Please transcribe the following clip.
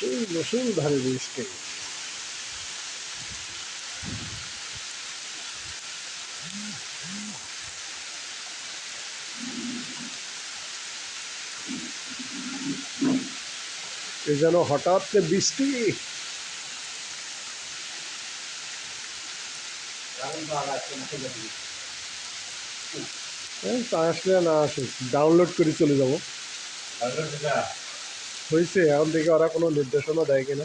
মুষলধারে বৃষ্টি। এ যেন হঠাৎ বৃষ্টি। তা আসলে না আসুক, ডাউনলোড করে চলে যাব। হয়েছে, এখন থেকে ওরা কোনো নির্দেশনা দেয় কিনা।